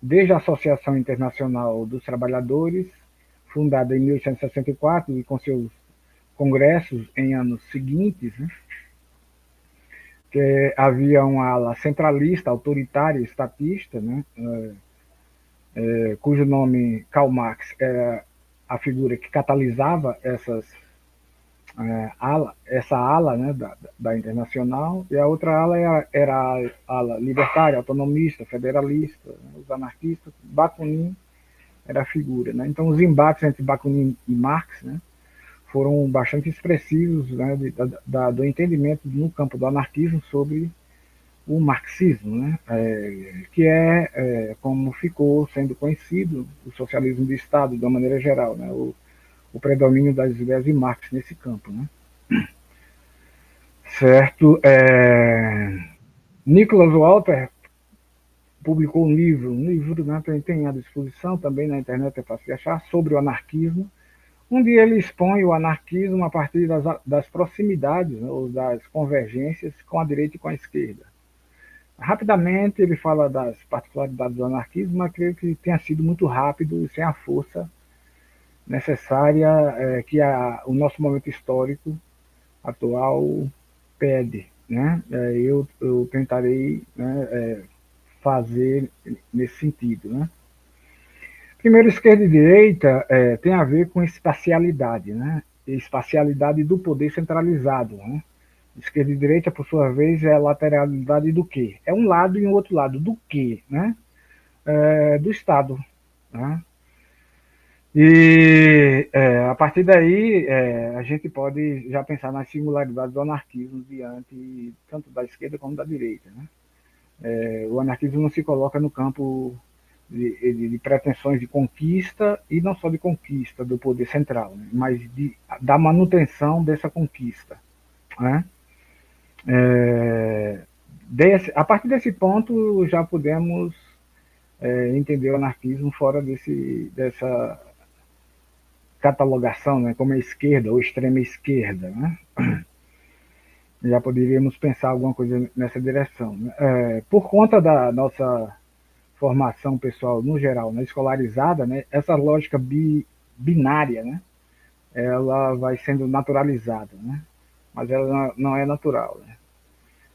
desde a Associação Internacional dos Trabalhadores, fundada em 1864 e com seus congressos em anos seguintes, né, que havia uma ala centralista, autoritária, estatista, né, cujo nome Karl Marx era a figura que catalisava essa ala, né, da Internacional, e a outra ala era a ala libertária, autonomista, federalista, né, os anarquistas. Bakunin era a figura. Né? Então, os embates entre Bakunin e Marx, né, foram bastante expressivos, né, do entendimento no campo do anarquismo sobre o marxismo, né, que como ficou sendo conhecido, o socialismo de Estado, de uma maneira geral, né, o predomínio das ideias de Marx nesse campo. Né. Certo? Nicholas Walter publicou um livro, né, tem à disposição também na internet, é fácil de achar, sobre o anarquismo, onde ele expõe o anarquismo a partir das proximidades, né, ou das convergências com a direita e com a esquerda. Rapidamente ele fala das particularidades do anarquismo, mas creio que tenha sido muito rápido e sem a força necessária que o nosso momento histórico atual pede. Né? Eu tentarei, né, fazer nesse sentido. Né? Primeiro, esquerda e direita tem a ver com espacialidade, né? Espacialidade do poder centralizado. Né? Esquerda e direita, por sua vez, é a lateralidade do quê? É um lado e um outro lado. Do quê? Né? Do Estado. Né? E a partir daí a gente pode já pensar nas singularidades do anarquismo diante tanto da esquerda como da direita. Né? O anarquismo não se coloca no campo de pretensões de conquista, e não só de conquista do poder central, né? Mas da manutenção dessa conquista. Né? A partir desse ponto já podemos entender o anarquismo fora dessa catalogação, né, como a esquerda ou extrema esquerda. Né? Já poderíamos pensar alguma coisa nessa direção. Né? Por conta da nossa formação pessoal no geral, né, escolarizada, né, essa lógica binária, né, ela vai sendo naturalizada, né, mas ela não é natural, né,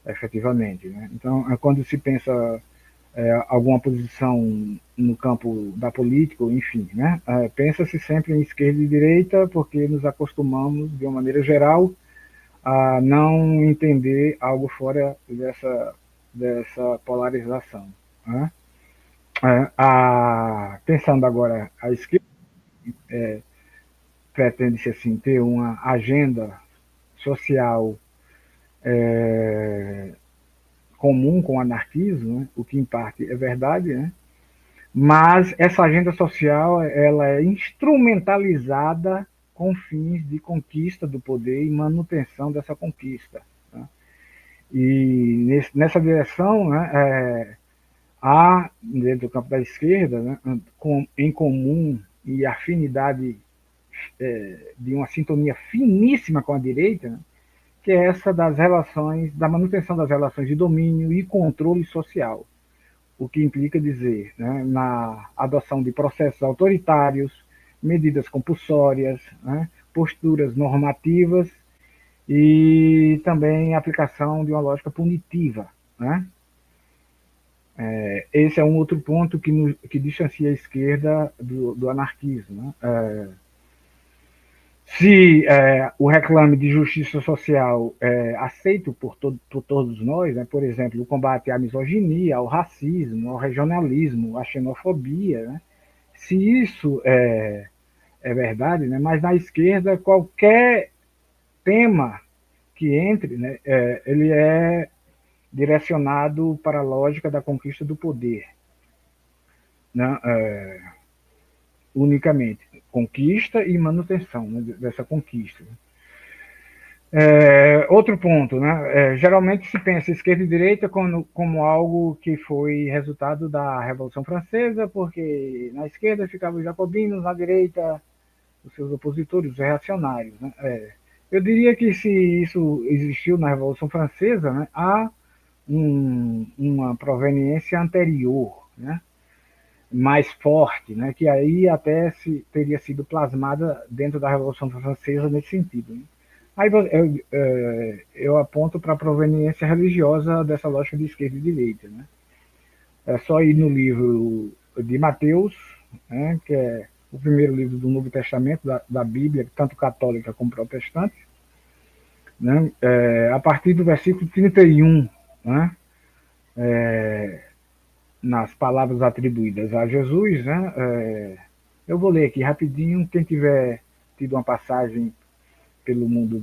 efetivamente. Né. Então, quando se pensa alguma posição no campo da política, enfim, né, pensa-se sempre em esquerda e direita, porque nos acostumamos, de uma maneira geral, a não entender algo fora dessa polarização. Né. Pensando agora, a esquerda pretende-se assim, ter uma agenda social comum com o anarquismo, né? O que em parte é verdade, né? Mas essa agenda social ela é instrumentalizada com fins de conquista do poder e manutenção dessa conquista. Né? E nessa direção, né, há, dentro do campo da esquerda, né, em comum e afinidade de uma sintonia finíssima com a direita, né, que é essa das relações, da manutenção das relações de domínio e controle social, o que implica dizer, né, na adoção de processos autoritários, medidas compulsórias, né, posturas normativas e também a aplicação de uma lógica punitiva. Né? Esse é um outro ponto que distancia a esquerda do anarquismo. Né? Se o reclame de justiça social é aceito por todos nós, né, por exemplo, o combate à misoginia, ao racismo, ao regionalismo, à xenofobia, né, se isso é verdade, né, mas na esquerda qualquer tema que entre, né, ele é direcionado para a lógica da conquista do poder, né, unicamente. Conquista e manutenção, né, dessa conquista. Outro ponto, né? Geralmente se pensa esquerda e direita como algo que foi resultado da Revolução Francesa, porque na esquerda ficavam os jacobinos, na direita os seus opositores, os reacionários. Né? Eu diria que se isso existiu na Revolução Francesa, né, há uma proveniência anterior. Né? mais forte, né, que aí até teria sido plasmada dentro da Revolução Francesa nesse sentido. Né? Aí eu aponto para a proveniência religiosa dessa lógica de esquerda e direita. Né? É só ir no livro de Mateus, né, que é o primeiro livro do Novo Testamento, da Bíblia, tanto católica como protestante, né, a partir do versículo 31, né, nas palavras atribuídas a Jesus. Né, eu vou ler aqui rapidinho, quem tiver tido uma passagem pelo mundo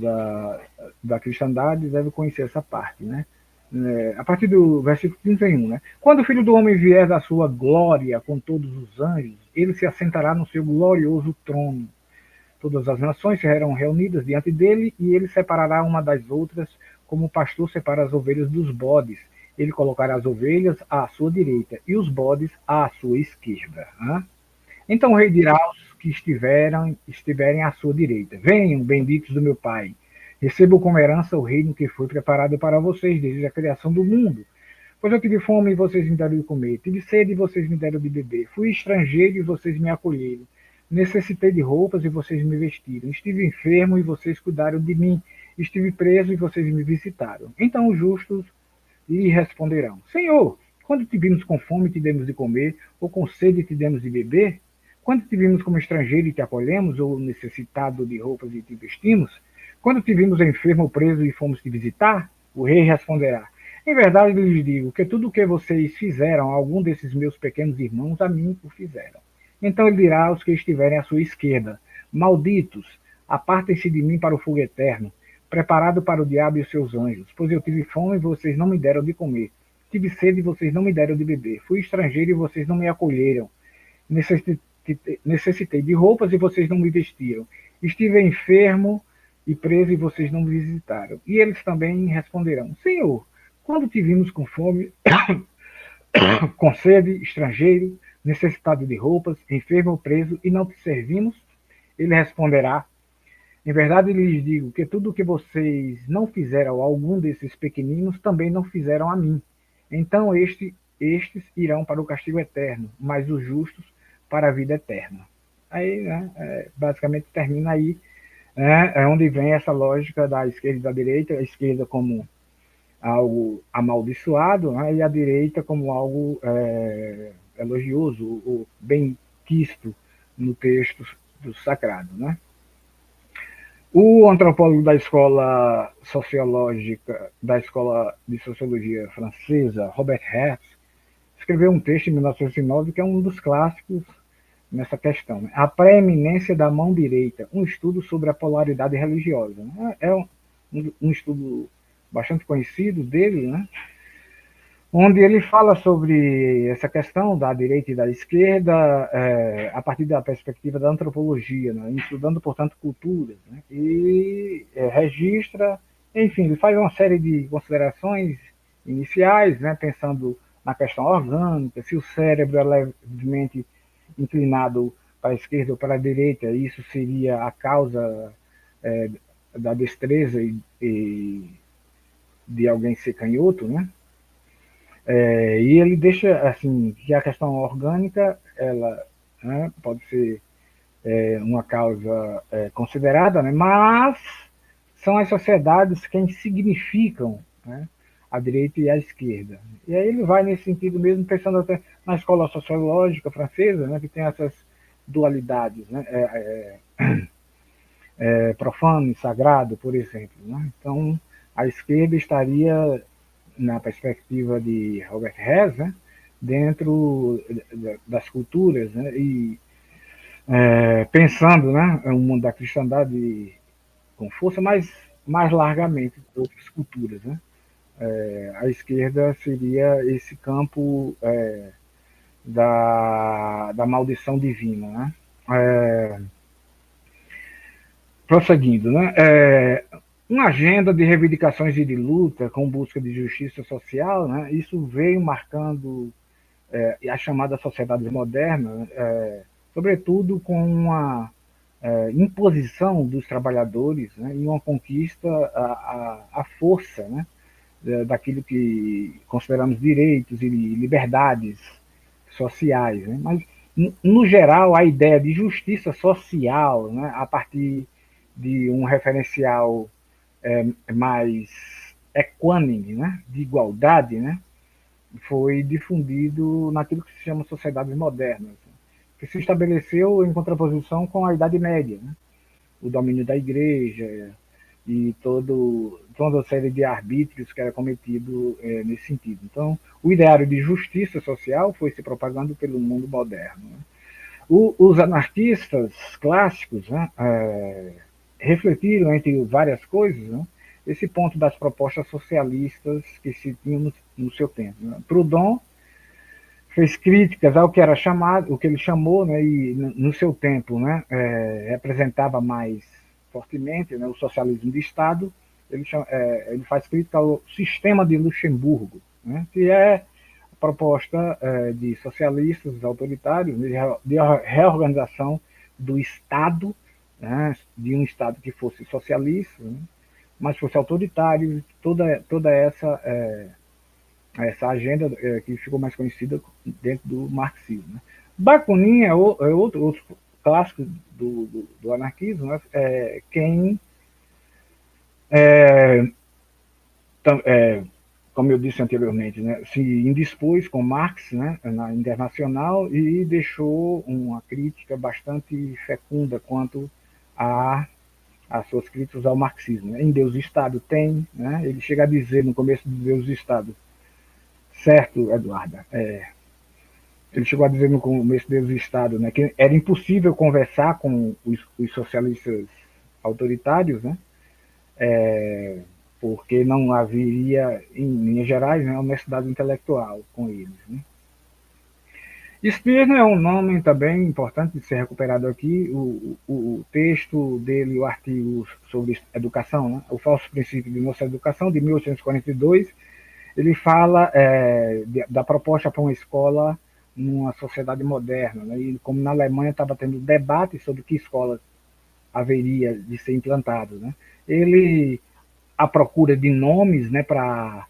da cristandade deve conhecer essa parte, né? A partir do versículo 31, né? Quando o Filho do Homem vier da sua glória com todos os anjos, ele se assentará no seu glorioso trono. Todas as nações serão reunidas diante dele e ele separará uma das outras, como o pastor separa as ovelhas dos bodes. Ele colocará as ovelhas à sua direita e os bodes à sua esquerda. Né? Então o rei dirá aos que estiverem à sua direita: Venham, benditos do meu Pai. Recebam como herança o reino que foi preparado para vocês desde a criação do mundo. Pois eu tive fome e vocês me deram de comer. Tive sede e vocês me deram de beber. Fui estrangeiro e vocês me acolheram. Necessitei de roupas e vocês me vestiram. Estive enfermo e vocês cuidaram de mim. Estive preso e vocês me visitaram. Então os justos lhe responderão: Senhor, quando te vimos com fome e te demos de comer, ou com sede e te demos de beber? Quando te vimos como estrangeiro e te acolhemos, ou necessitado de roupas e te vestimos? Quando te vimos enfermo ou preso e fomos te visitar? O rei responderá: Em verdade lhes digo que tudo o que vocês fizeram a algum desses meus pequenos irmãos, a mim o fizeram. Então ele dirá aos que estiverem à sua esquerda: Malditos, apartem-se de mim para o fogo eterno, preparado para o diabo e os seus anjos, pois eu tive fome e vocês não me deram de comer. Tive sede e vocês não me deram de beber. Fui estrangeiro e vocês não me acolheram. Necessitei de roupas e vocês não me vestiram. Estive enfermo e preso e vocês não me visitaram. E eles também responderão: Senhor, quando te vimos com fome, com sede, estrangeiro, necessitado de roupas, enfermo ou preso, e não te servimos? Ele responderá: Em verdade lhes digo que tudo o que vocês não fizeram a algum desses pequeninos, também não fizeram a mim. Então estes irão para o castigo eterno, mas os justos para a vida eterna. Aí, né, basicamente termina aí, né, é onde vem essa lógica da esquerda e da direita, a esquerda como algo amaldiçoado, né, e a direita como algo elogioso, ou bem quisto no texto do sagrado, né? O antropólogo da escola sociológica, da escola de sociologia francesa, Robert Hertz, escreveu um texto em 1909 que é um dos clássicos nessa questão. Né? A preeminência da mão direita, um estudo sobre a polaridade religiosa. Né? É um estudo bastante conhecido dele, né? Onde ele fala sobre essa questão da direita e da esquerda a partir da perspectiva da antropologia, né? Estudando, portanto, culturas, né? E registra, enfim, ele faz uma série de considerações iniciais, né? Pensando na questão orgânica, se o cérebro é levemente inclinado para a esquerda ou para a direita, isso seria a causa da destreza e de alguém ser canhoto, né? E ele deixa assim que a questão orgânica ela, né, pode ser uma causa considerada, né, mas são as sociedades quem significam, né, a direita e a esquerda. E aí ele vai nesse sentido mesmo, pensando até na escola sociológica francesa, né, que tem essas dualidades, né, profano e sagrado, por exemplo. Né? Então, a esquerda estaria na perspectiva de Robert Hess, né, dentro das culturas, né, e pensando, né, o mundo da cristandade com força, mas mais largamente outras culturas. Né. A esquerda seria esse campo da maldição divina. Né. Prosseguindo, né, uma agenda de reivindicações e de luta com busca de justiça social, né, isso veio marcando a chamada sociedade moderna, sobretudo com uma imposição dos trabalhadores, né, e uma conquista à força, né, daquilo que consideramos direitos e liberdades sociais, né? Mas, no geral, a ideia de justiça social, né, a partir de um referencial mais equânime, né, de igualdade, né, foi difundido naquilo que se chama sociedades modernas, que se estabeleceu em contraposição com a Idade Média, né, o domínio da igreja e toda a série de arbítrios que era cometido nesse sentido. Então, o ideário de justiça social foi se propagando pelo mundo moderno. Né. Os anarquistas clássicos, né, refletiram, entre várias coisas, né, esse ponto das propostas socialistas que se tinham no seu tempo. Né. Proudhon fez críticas ao que era chamado, o que ele chamou, né, e no seu tempo, né, representava mais fortemente, né, o socialismo de Estado. Ele faz crítica ao sistema de Luxemburgo, né, que é a proposta de socialistas autoritários de reorganização do Estado, né, de um Estado que fosse socialista, né, mas fosse autoritário, toda essa agenda que ficou mais conhecida dentro do marxismo. Né. Bakunin outro clássico do anarquismo, né, quem, é, como eu disse anteriormente, né, se indispôs com Marx, né, na Internacional, e deixou uma crítica bastante fecunda quanto às suas críticas ao marxismo. Em Deus e Estado tem, né, ele chega a dizer no começo de Deus e Estado, certo, Eduarda, ele chegou a dizer no começo do Estado, né, que era impossível conversar com os socialistas autoritários, né, porque não haveria, em linhas gerais, né, honestidade intelectual com eles. Né. Stirner é um nome também importante de ser recuperado aqui. O texto dele, o artigo sobre educação, né, o falso princípio de nossa educação, de 1842, ele fala da proposta para uma escola numa sociedade moderna, né? E como na Alemanha estava tendo debate sobre que escola haveria de ser implantado, né? Ele, à procura de nomes, né, para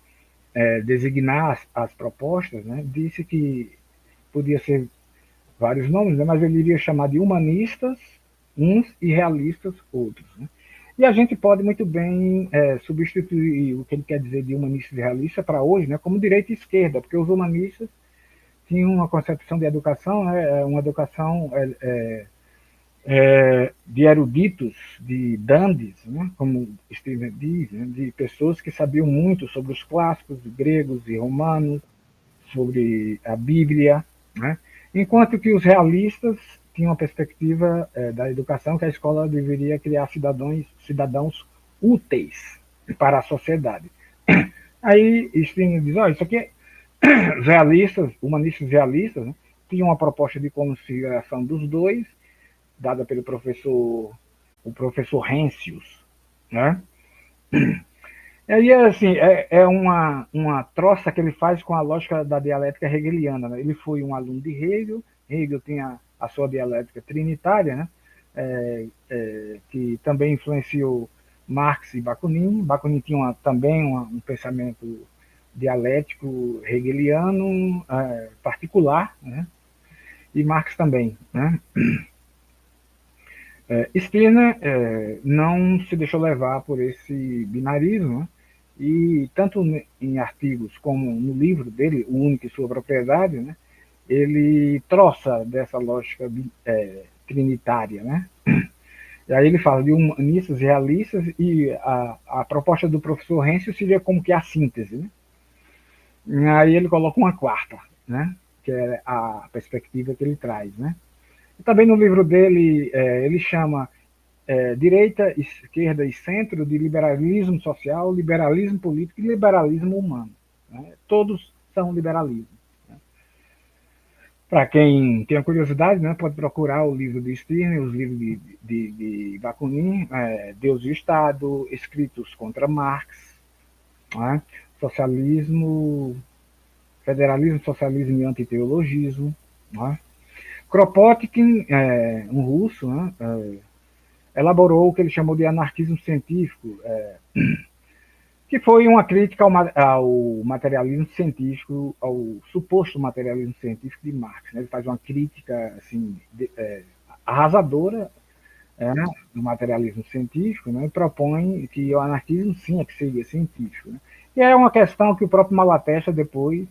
designar as propostas, né, disse que podia ser vários nomes, né, mas ele iria chamar de humanistas uns e realistas outros. Né? E a gente pode muito bem substituir o que ele quer dizer de humanista e realista para hoje, né, como direita e esquerda, porque os humanistas tinham uma concepção de educação, né, uma educação de eruditos, de dandies, né, como Steven diz, né, de pessoas que sabiam muito sobre os clássicos gregos e romanos, sobre a Bíblia, né, enquanto que os realistas tinham uma perspectiva da educação que a escola deveria criar cidadãos úteis para a sociedade. Aí Steiner diz, isso aqui os realistas, humanistas realistas, né, tinham uma proposta de conciliação dos dois, dada pelo o professor Rencius, né? E aí, assim, uma troça que ele faz com a lógica da dialética hegeliana. Né? Ele foi um aluno de Hegel, Hegel tinha a sua dialética trinitária, né? Que também influenciou Marx e Bakunin. Bakunin tinha também um pensamento dialético hegeliano particular, né? E Marx também. Né? Stirner não se deixou levar por esse binarismo, né? E tanto em artigos como no livro dele, O Único e Sua Propriedade, né? Ele troça dessa lógica trinitária, né? E aí ele fala de humanistas e realistas, e a proposta do professor Rencio seria como que a síntese, né? E aí ele coloca uma quarta, né? Que é a perspectiva que ele traz, né? E também no livro dele, ele chama direita, esquerda e centro de liberalismo social, liberalismo político e liberalismo humano. Né? Todos são liberalismo. Né? Para quem tem a curiosidade, né, pode procurar o livro de Stirner, os livros de Bakunin, Deus e o Estado, Escritos contra Marx, né? Socialismo, Federalismo, Socialismo e Antiteologismo. Né? Kropotkin, um russo, né, elaborou o que ele chamou de anarquismo científico, que foi uma crítica ao materialismo científico, ao suposto materialismo científico de Marx. Né? Ele faz uma crítica assim, arrasadora, do materialismo científico, né? E propõe que o anarquismo sim é que seria científico. Né? E é uma questão que o próprio Malatesta depois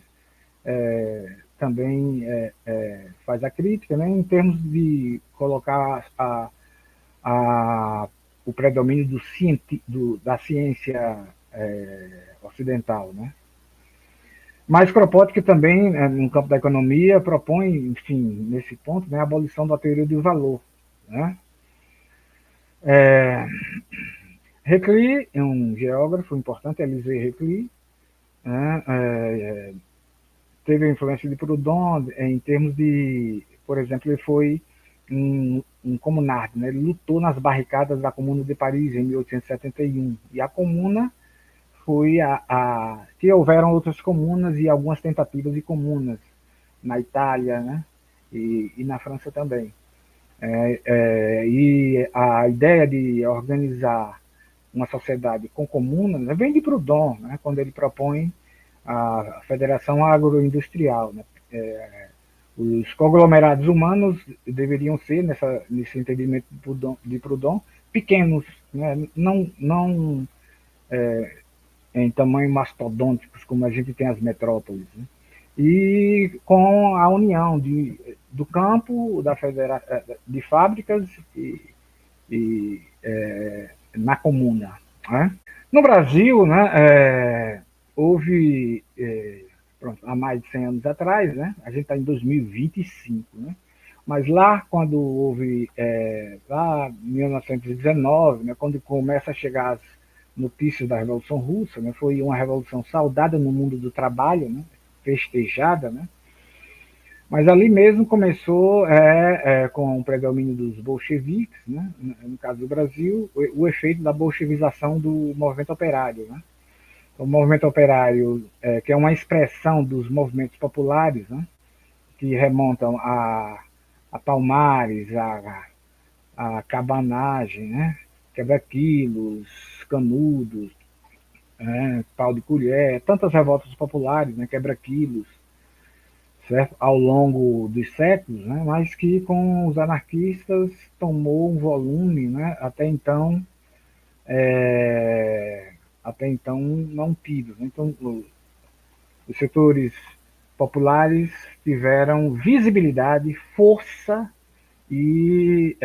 também faz a crítica, né? Em termos de colocar o predomínio da ciência ocidental, né? Mas Kropotkin também, no campo da economia, propõe, enfim, nesse ponto, né, a abolição da teoria do valor. Né? Reclus é um geógrafo importante, Elisée Reclus, né, teve a influência de Proudhon em termos de, por exemplo, ele foi um comunardo, né? Ele lutou nas barricadas da Comuna de Paris em 1871, e a Comuna foi que houveram outras comunas e algumas tentativas de comunas na Itália, né? E na França também. E a ideia de organizar uma sociedade com comunas, né, vem de Proudhon, né, quando ele propõe a Federação Agroindustrial. Né? Os conglomerados humanos deveriam ser, nesse entendimento de Proudhon, pequenos, né? Não em tamanho mastodônticos, como a gente tem as metrópoles. Né? E com a união do campo, de fábricas e na comuna. Né? No Brasil, né, houve, pronto, há mais de 100 anos atrás, né, a gente está em 2025, né, mas lá quando houve, lá em 1919, né, quando começa a chegar as notícias da Revolução Russa, né, foi uma revolução saudada no mundo do trabalho, né, festejada, né, mas ali mesmo começou, com o predomínio dos bolcheviques, né, no caso do Brasil, o efeito da bolchevização do movimento operário. Né? O movimento operário, que é uma expressão dos movimentos populares, né, que remontam a Palmares, a cabanagem, né, quebra-quilos, canudos, pau de colher, tantas revoltas populares, né, quebra-quilos, certo? Ao longo dos séculos, né? Mas que com os anarquistas tomou um volume, né? Até então não tido. Né? Então, os setores populares tiveram visibilidade, força e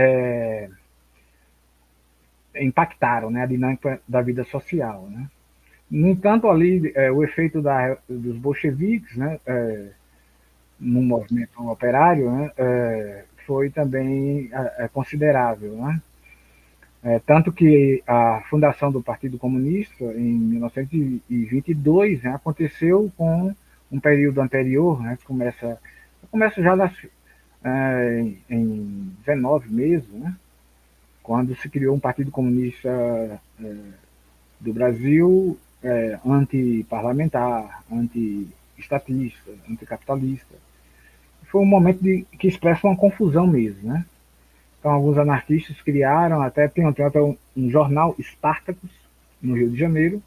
impactaram, né, a dinâmica da vida social. Né? No entanto, ali o efeito dos bolcheviques, né, no movimento operário, né, foi também considerável. Né? Tanto que a fundação do Partido Comunista, em 1922, né, aconteceu com um período anterior, né, começa já em 19 mesmo, né, quando se criou um Partido Comunista do Brasil antiparlamentar, anti-estatista, anticapitalista. Foi um momento que expressa uma confusão mesmo, né? Então, alguns anarquistas criaram, tem até um jornal, Spartacus, no Rio de Janeiro,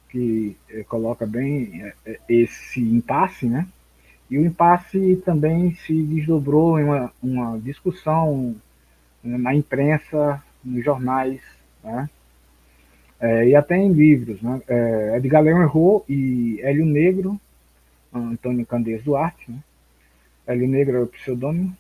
que coloca bem esse impasse, né? E o impasse também se desdobrou em uma discussão na imprensa, nos jornais, né? E até em livros. Né? Edgar Leão Errou e Hélio Negro, Antônio Candeias Duarte, né? Hélio Negro é o pseudônimo,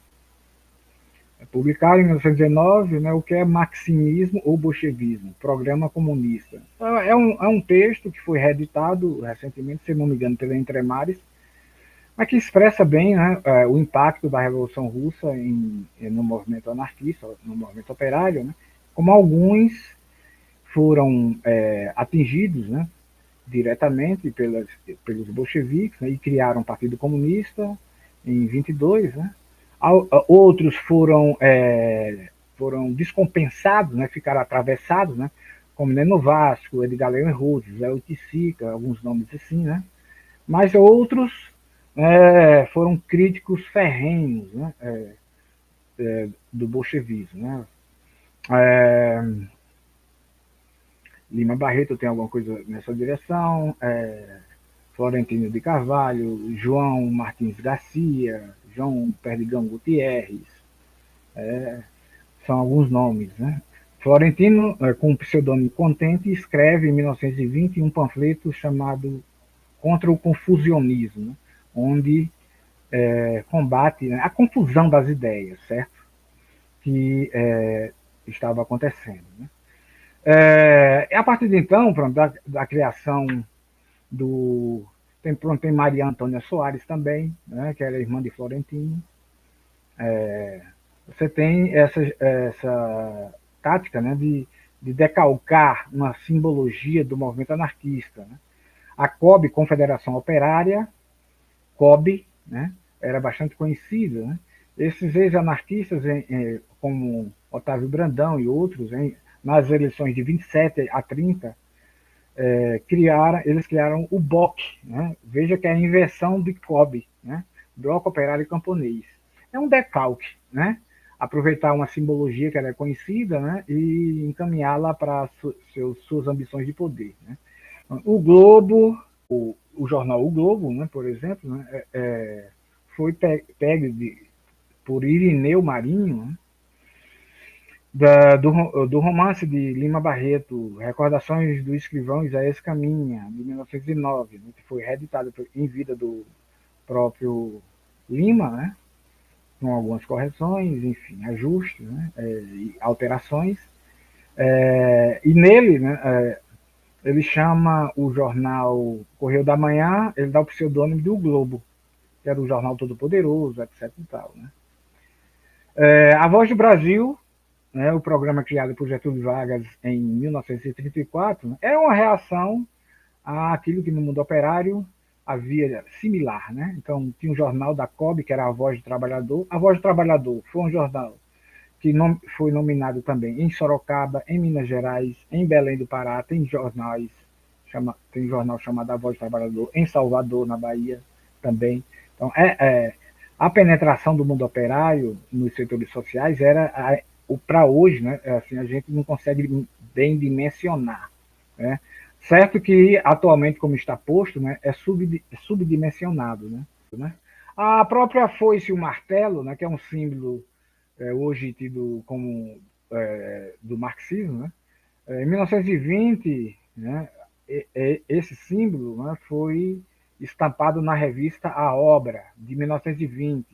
publicado em 1919, né, o que é marxismo ou bolchevismo, programa comunista. Então, é um texto que foi reeditado recentemente, se não me engano, pela Entremares, mas que expressa bem, né, o impacto da Revolução Russa no movimento anarquista, no movimento operário, né, como alguns foram atingidos, né, diretamente pelos bolcheviques, né, e criaram o Partido Comunista em 22, né. Outros foram descompensados, né, ficaram atravessados, né, como Neno Vasco, Edgar Leão Errou, José Oiticica, alguns nomes assim, né. Mas outros foram críticos ferrenhos, né, do bolchevismo. Né. Lima Barreto tem alguma coisa nessa direção, Florentino de Carvalho, João Martins Garcia, João Perdigão Gutierrez, são alguns nomes, né? Florentino, com o pseudônimo Contente, escreve em 1920 um panfleto chamado Contra o Confusionismo, né? Onde combate, né, a confusão das ideias, certo? Que estava acontecendo. Né? A partir de então, pronto, da criação do. Tem Maria Antônia Soares também, né, que era irmã de Florentino. Você tem essa tática, né, de decalcar uma simbologia do movimento anarquista. Né? A COB, Confederação Operária, COB, né, era bastante conhecida. Né? Esses ex-anarquistas, como Otávio Brandão e outros, nas eleições de 27 a 30, eles criaram o BOC. Né? Veja que é a inversão de COB, né? Bloco Operário Camponês. É um decalque, né? Aproveitar uma simbologia que era conhecida, né? E encaminhá-la para suas ambições de poder. Né? O Globo, o jornal O Globo, né, por exemplo, né, foi pego por Irineu Marinho, né, do romance de Lima Barreto, Recordações do Escrivão Isaías Caminha, de 1909, né, que foi reeditado em vida do próprio Lima, né, com algumas correções, enfim, ajustes, né, alterações. E nele, né, ele chama o jornal Correio da Manhã, ele dá o pseudônimo do Globo, que era o jornal todo poderoso, etc. E tal, né? A Voz do Brasil, né, o programa criado por Getúlio Vargas em 1934, né, era uma reação àquilo que no mundo operário havia similar. Né? Então, tinha um jornal da COB, que era a Voz do Trabalhador. A Voz do Trabalhador foi um jornal que foi nominado também em Sorocaba, em Minas Gerais, em Belém do Pará, tem jornal chamado A Voz do Trabalhador, em Salvador, na Bahia, também. Então, a penetração do mundo operário nos setores sociais era, para hoje, né, assim, a gente não consegue bem dimensionar. Né? Certo que, atualmente, como está posto, né, é subdimensionado. Né? A própria foice e o martelo, né, que é um símbolo hoje tido como do marxismo, né? Em 1920, né, esse símbolo, né, foi estampado na revista A Obra, de 1920,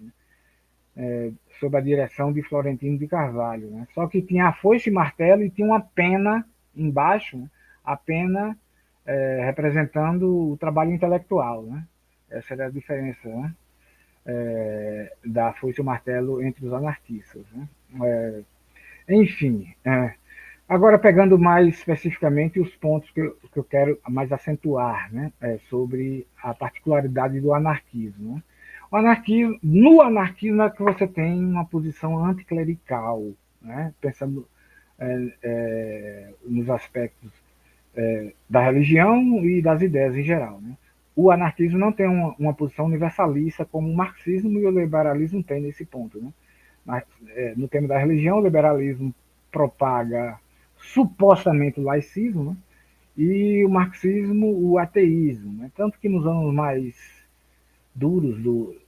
sob a direção de Florentino de Carvalho. Né? Só que tinha a foice e martelo e tinha uma pena embaixo, né, a pena representando o trabalho intelectual. Né? Essa era a diferença, né? Da foice e o martelo entre os anarquistas. Né? Enfim, agora pegando mais especificamente os pontos que eu quero mais acentuar, né, sobre a particularidade do anarquismo. Né? No anarquismo é que você tem uma posição anticlerical, né, pensando nos aspectos da religião e das ideias em geral. Né? O anarquismo não tem uma posição universalista como o marxismo e o liberalismo têm nesse ponto. Né? Mas, no tema da religião, o liberalismo propaga supostamente o laicismo, né? E o marxismo o ateísmo. Né? Tanto que nos anos mais duros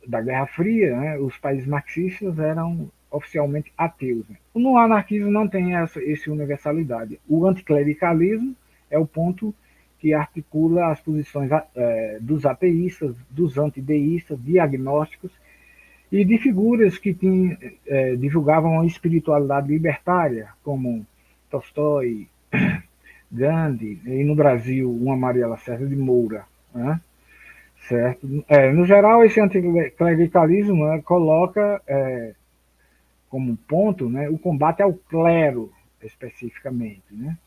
da Guerra Fria, né, os países marxistas eram oficialmente ateus. Né? No anarquismo não tem essa universalidade. O anticlericalismo é o ponto que articula as posições dos ateístas, dos antideístas, diagnósticos e de figuras que divulgavam a espiritualidade libertária, como Tolstói, Gandhi, e no Brasil, uma Maria Lacerda de Moura. Né? Certo? No geral, esse anticlericalismo, né, coloca como ponto, né, o combate ao clero, especificamente, né?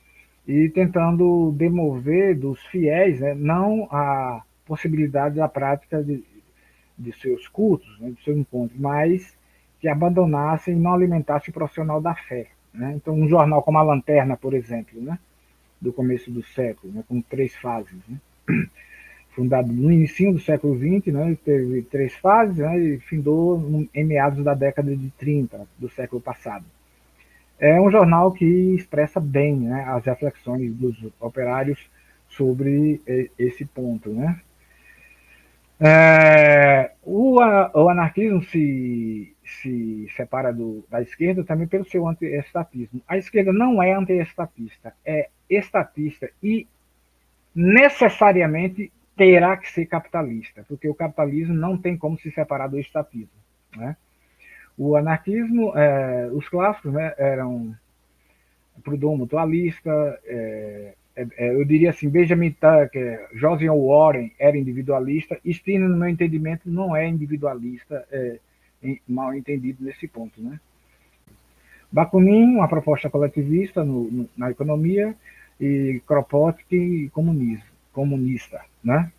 E tentando demover dos fiéis, né, não a possibilidade da prática de seus cultos, né, de seu encontro, mas que abandonassem e não alimentassem o profissional da fé. Né? Então, um jornal como a Lanterna, por exemplo, né, do começo do século, né, com 3 fases, né? Fundado no início do século XX, né, teve 3 fases, né, e findou em meados da década de 30 do século passado. É um jornal que expressa bem, né, as reflexões dos operários sobre esse ponto, né? O anarquismo se separa da esquerda também pelo seu antiestatismo. A esquerda não é antiestatista, é estatista e necessariamente terá que ser capitalista, porque o capitalismo não tem como se separar do estatismo, né? O anarquismo, os clássicos, né, eram Proudhon mutualista, eu diria assim, Benjamin Tucker, Joseph Warren era individualista, Stirner, no meu entendimento, não é individualista, mal entendido nesse ponto, né? Bakunin, uma proposta coletivista na economia, e Kropotkin, comunista, né?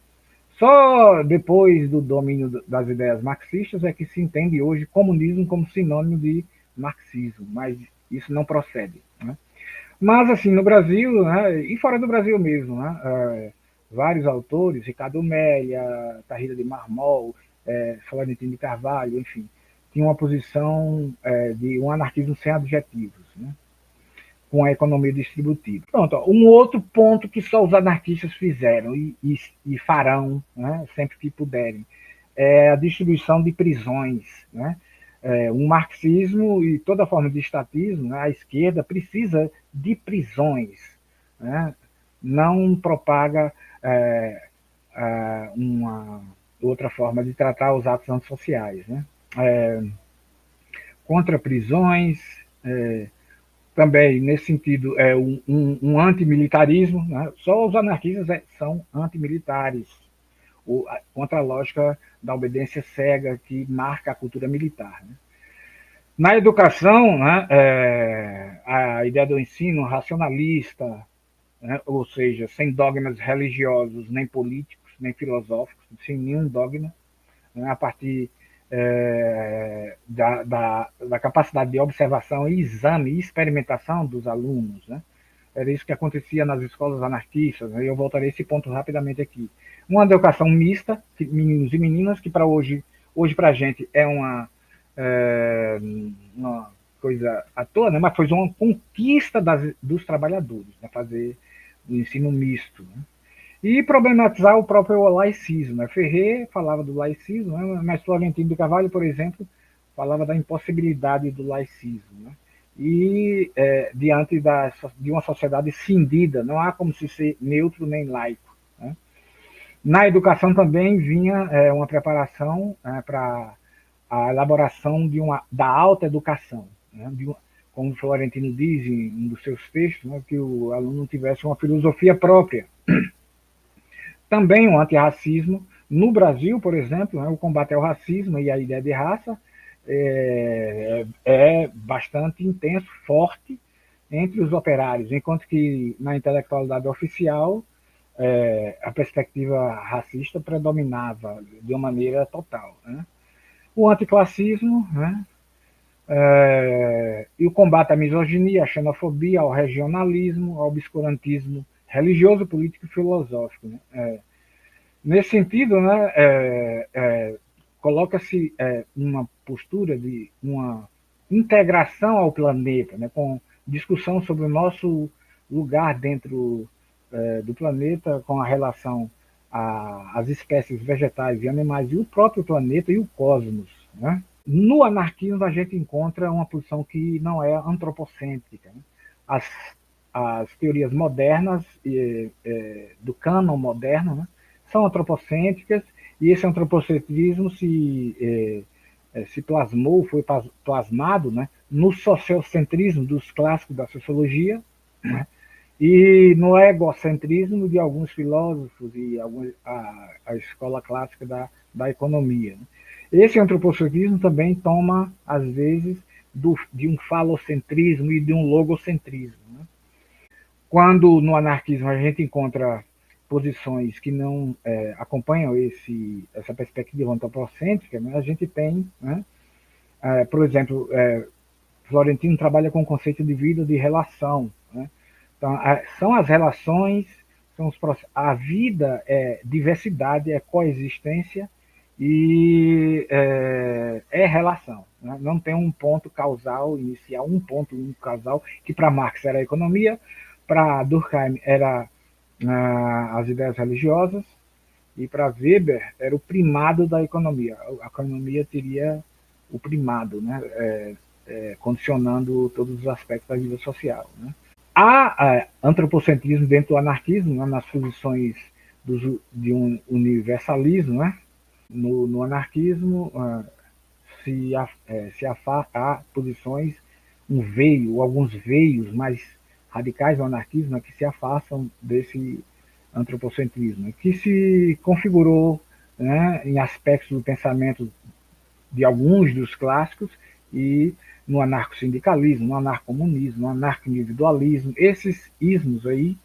Só depois do domínio das ideias marxistas é que se entende hoje comunismo como sinônimo de marxismo, mas isso não procede, né? Mas, assim, no Brasil, né, e fora do Brasil mesmo, né, vários autores, Ricardo Melia, Tarrida de Marmol, Florentino de Carvalho, enfim, tinham uma posição de um anarquismo sem adjetivos, né, com a economia distributiva. Pronto, ó, um outro ponto que só os anarquistas fizeram e farão, né, sempre que puderem, é a distribuição de prisões, né? Um marxismo e toda forma de estatismo, né, a esquerda precisa de prisões, né? Não propaga uma outra forma de tratar os atos antissociais, né? Contra prisões, também nesse sentido um antimilitarismo, né? Só os anarquistas são antimilitares, contra a lógica da obediência cega que marca a cultura militar, né? Na educação, né, a ideia do ensino racionalista, né, ou seja, sem dogmas religiosos, nem políticos, nem filosóficos, sem nenhum dogma, né, a partir da capacidade de observação, exame e experimentação dos alunos, né? Era isso que acontecia nas escolas anarquistas, né? Eu voltarei a esse ponto rapidamente aqui. Uma educação mista, meninos e meninas, que para hoje para a gente uma coisa à toa, né? Mas foi uma conquista dos trabalhadores, né? Fazer o ensino misto, né? E problematizar o próprio laicismo, né? Ferrer falava do laicismo, né? Mas Florentino de Carvalho, por exemplo, falava da impossibilidade do laicismo, né? E diante de uma sociedade cindida, não há como se ser neutro nem laico, né? Na educação também vinha uma preparação para a elaboração da alta educação, né? Como Florentino diz em um dos seus textos, né? Que o aluno tivesse uma filosofia própria. Também o antirracismo. No Brasil, por exemplo, né, o combate ao racismo e a ideia de raça é bastante intenso, forte entre os operários, enquanto que na intelectualidade oficial a perspectiva racista predominava de uma maneira total, né? O anticlassismo, né? E o combate à misoginia, à xenofobia, ao regionalismo, ao obscurantismo religioso, político e filosófico, né? Nesse sentido, né, coloca-se uma postura de uma integração ao planeta, né, com discussão sobre o nosso lugar dentro do planeta, com a relação às espécies vegetais e animais e o próprio planeta e o cosmos, né? No anarquismo a gente encontra uma posição que não é antropocêntrica, né? As, as teorias modernas do cânon moderno, né, são antropocêntricas, e esse antropocentrismo se plasmou, foi plasmado, né, no sociocentrismo dos clássicos da sociologia, né, e no egocentrismo de alguns filósofos e a escola clássica da economia, né. Esse antropocentrismo também toma, às vezes, de um falocentrismo e de um logocentrismo, né. Quando no anarquismo a gente encontra posições que não acompanham essa perspectiva antropocêntrica, né, a gente tem, né, por exemplo, Florentino trabalha com o conceito de vida de relação, né? Então, são as relações, a vida é diversidade, é coexistência e é relação. né? Não tem um ponto causal inicial, um ponto único causal, que para Marx era a economia, para Durkheim era as ideias religiosas, e para Weber era o primado da economia. A economia teria o primado, né? Condicionando todos os aspectos da vida social. Né? Há antropocentrismo dentro do anarquismo, né? Nas posições de um universalismo. Né? No anarquismo se afasta posições, um veio, alguns veios mais radicais do anarquismo, né? Que se afastam desse antropocentrismo, que se configurou, né, em aspectos do pensamento de alguns dos clássicos e no anarcossindicalismo, no anarcomunismo, no anarco-individualismo, esses ismos aí,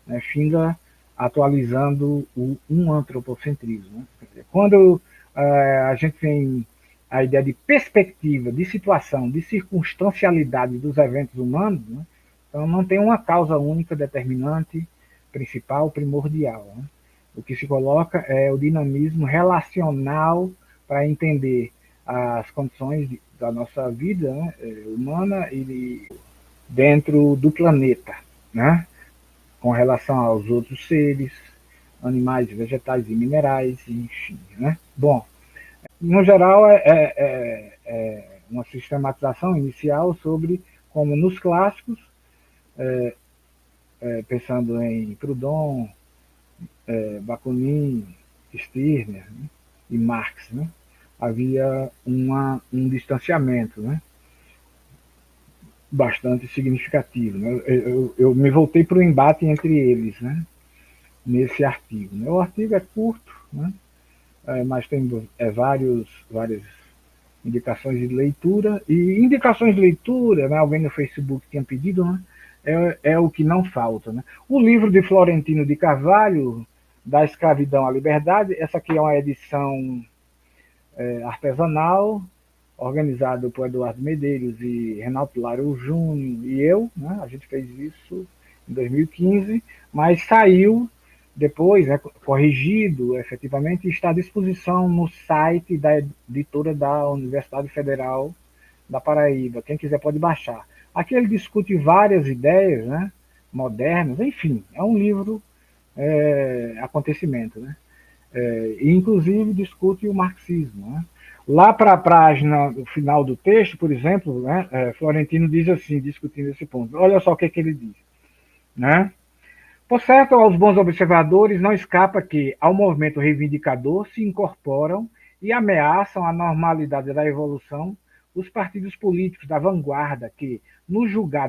né, finda atualizando um antropocentrismo. Né? Quando a gente tem a ideia de perspectiva, de situação, de circunstancialidade dos eventos humanos, né? Então não tem uma causa única determinante, principal, primordial. Né? O que se coloca é o dinamismo relacional para entender as condições da nossa vida, né, humana e dentro do planeta, né, com relação aos outros seres, animais, vegetais e minerais, enfim. Né? Bom, no geral é uma sistematização inicial sobre como nos clássicos, pensando em Proudhon, Bakunin, Stirner, né, e Marx, né, havia um distanciamento, né, bastante significativo. Né? Eu me voltei para o embate entre eles, né, nesse artigo. Né? O artigo é curto, né, mas tem várias indicações de leitura, e indicações de leitura, né, alguém no Facebook tinha pedido, né, é o que não falta. Né? O livro de Florentino de Carvalho, Da Escravidão à Liberdade, essa aqui é uma edição artesanal, organizado por Eduardo Medeiros e Renato Laro Júnior e eu. Né? A gente fez isso em 2015, mas saiu depois, né, corrigido efetivamente, e está à disposição no site da editora da Universidade Federal da Paraíba. Quem quiser pode baixar. Aqui ele discute várias ideias, né, modernas, enfim, é um livro acontecimento, né? E inclusive discute o marxismo. Né? Lá para a página, no final do texto, por exemplo, né, Florentino diz assim, discutindo esse ponto. Olha só o que ele diz. Né? Por certo, aos bons observadores não escapa que, ao movimento reivindicador, se incorporam e ameaçam a normalidade da evolução os partidos políticos da vanguarda que, no julgar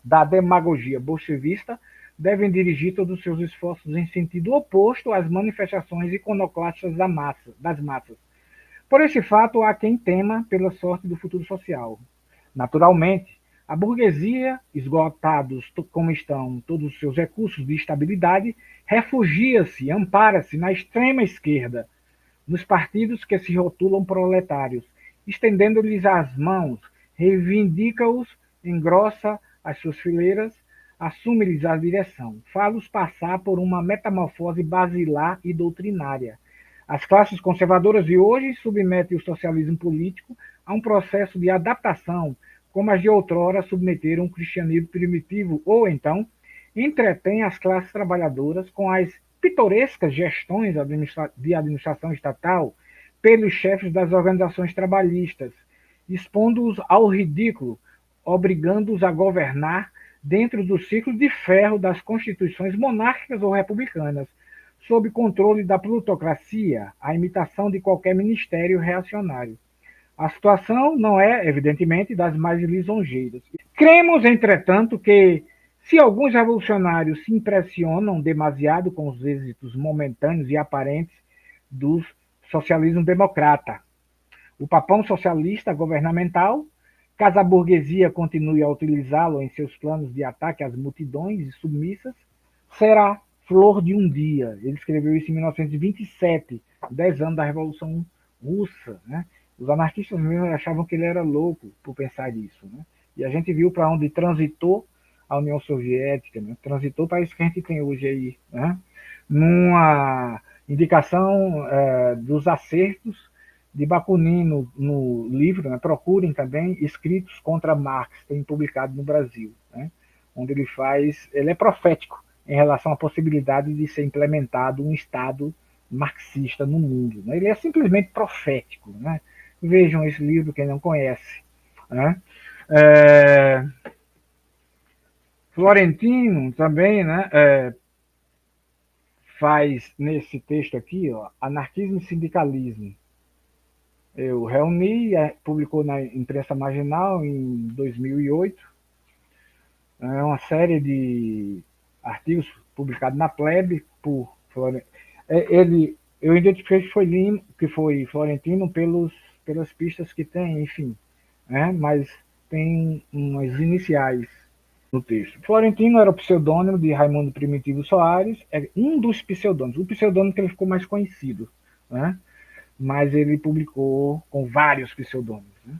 da demagogia bolchevista, devem dirigir todos os seus esforços em sentido oposto às manifestações iconoclastas das massas. Por esse fato, há quem tema pela sorte do futuro social. Naturalmente, a burguesia, esgotados como estão todos os seus recursos de estabilidade, refugia-se, ampara-se na extrema esquerda, nos partidos que se rotulam proletários, estendendo-lhes as mãos, reivindica-os, engrossa as suas fileiras, assume-lhes a direção, fá-los passar por uma metamorfose basilar e doutrinária. As classes conservadoras de hoje submetem o socialismo político a um processo de adaptação, como as de outrora submeteram o cristianismo primitivo, ou então entretêm as classes trabalhadoras com as pitorescas gestões de administração estatal pelos chefes das organizações trabalhistas, expondo-os ao ridículo, obrigando-os a governar dentro do ciclo de ferro das constituições monárquicas ou republicanas, sob controle da plutocracia, a imitação de qualquer ministério reacionário. A situação não é, evidentemente, das mais lisonjeiras. Cremos, entretanto, que se alguns revolucionários se impressionam demasiado com os êxitos momentâneos e aparentes do socialismo democrata, o papão socialista governamental, caso a burguesia continue a utilizá-lo em seus planos de ataque às multidões submissas, será flor de um dia. Ele escreveu isso em 1927, 10 anos da Revolução Russa. Né? Os anarquistas mesmo achavam que ele era louco por pensar isso. Né? E a gente viu para onde transitou a União Soviética, né? Transitou para isso que a gente tem hoje aí, né? Numa indicação dos acertos de Bakunin no livro, né? Procurem também escritos contra Marx, tem publicado no Brasil, né? Onde ele é profético em relação à possibilidade de ser implementado um Estado marxista no mundo, né? Ele é simplesmente profético, né? Vejam esse livro, quem não conhece, né? É, Florentino também, né, faz nesse texto aqui, ó, anarquismo e sindicalismo. Eu reuni, publicou na imprensa marginal em 2008, é uma série de artigos publicados na Plebe por Florentino. Eu identifiquei que foi Florentino pelas pistas que tem, enfim, né? Mas tem umas iniciais no texto. Florentino era o pseudônimo de Raimundo Primitivo Soares, é um dos pseudônimos, o pseudônimo que ele ficou mais conhecido, né? Mas ele publicou com vários pseudônimos, né?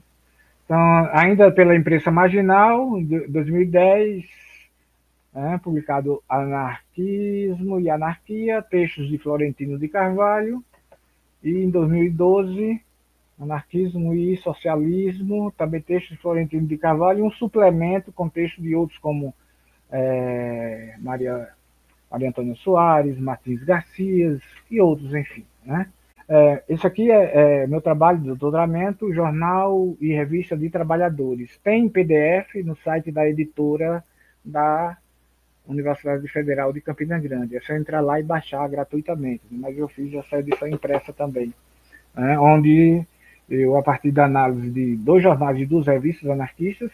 Então, ainda pela imprensa marginal, em 2010, né, publicado Anarquismo e Anarquia, textos de Florentino de Carvalho, e em 2012, Anarquismo e Socialismo, também textos de Florentino de Carvalho, e um suplemento com textos de outros como Maria Antônia Soares, Martins Garcias e outros, enfim, né? Esse aqui é meu trabalho de doutoramento, Jornal e Revista de Trabalhadores. Tem PDF no site da editora da Universidade Federal de Campina Grande. É só entrar lá e baixar gratuitamente. Mas eu fiz essa edição impressa também, né, onde eu, a partir da análise de 2 jornais e 2 revistas anarquistas,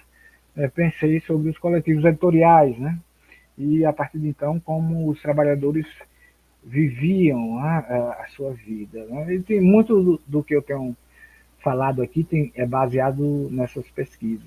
pensei sobre os coletivos editoriais, né? E a partir de então, como os trabalhadores viviam, né, a sua vida, né? E tem muito do que eu tenho falado aqui é baseado nessas pesquisas.